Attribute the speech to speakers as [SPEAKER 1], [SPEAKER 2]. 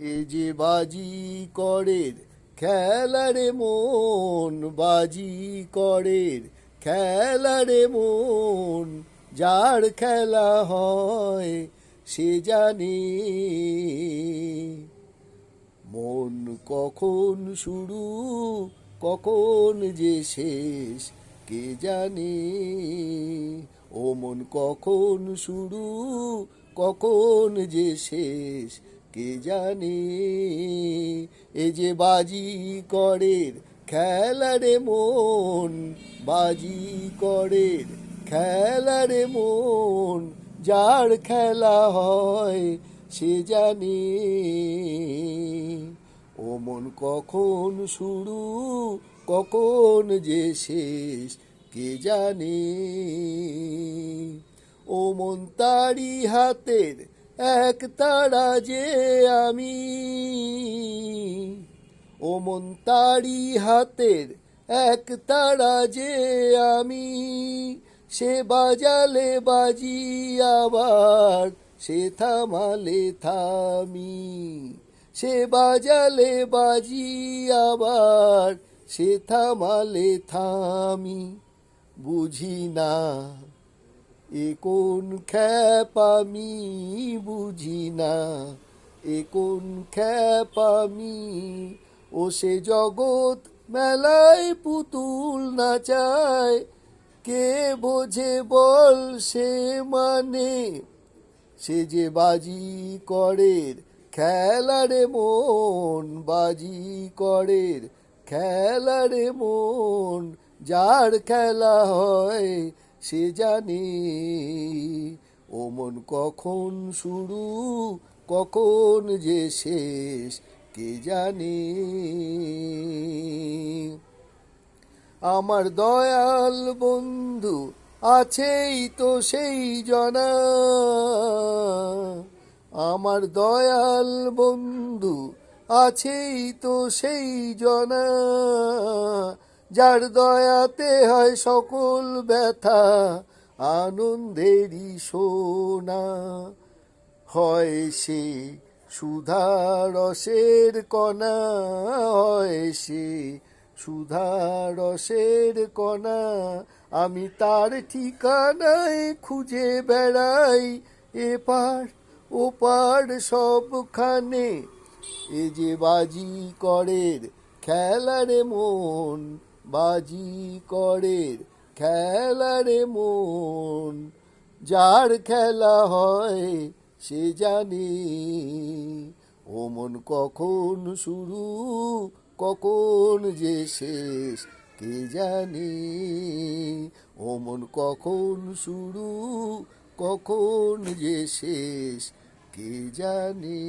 [SPEAKER 1] এ যে বাজি করের খেলারে মন, বাজি করের খেলারে মন, যার খেলা হয় সে জানে মন কখন শুরু কখন যে শেষ কে জানে। ও মন কখন শুরু কখন যে শেষ কে জানে। এ যে বাজি করের খেলারে মন, বাজি করের খেলারে মন, যার খেলা হয় সে জানে ও মন কখন শুরু কখন যে শেষ কে জানে। ও মন তারি হাতের এক তারা যে আমি, ও মন তারি হাতের এক তারা যে আমি, সে বাজালে বাজি আবার সে থামালে থামি, সে বাজালে বাজি আবার সে থামালে থামি। বুঝি না এ কোন খ্যাপামি, বুঝি না এ কোন খ্যাপামি। ও সে জগৎ মেলায় পুতুল নাচায়, কে বোঝে বল সে মানে। সে যে বাজি করের খেলারে মন, বাজি করের খেলারে মন, যার খেলা হয় সে জানে ও মন কখন শুরু কখন যে শেষ কে জানে। আমার দয়াল বন্ধু আছেই তো সেই জনা, আমার দয়াল বন্ধু আছেই তো সেই জনা, যার দয়াতে হয় সকল ব্যথা আনন্দেরই সোনা। হয় সে সুধা রসের কণা, হয় সে সুধা রসের কণা, আমি তার ঠিকানায় খুঁজে বেড়াই এপার ওপার সবখানে। এ যে বাজি করের খেলারে মন, বাজি করের খেলারে মন, যার খেলা হয় সে জানে ও মন কখন শুরু কখন যে শেষ কে জানে। ও মন কখন শুরু কখন যে শেষ কে জানে।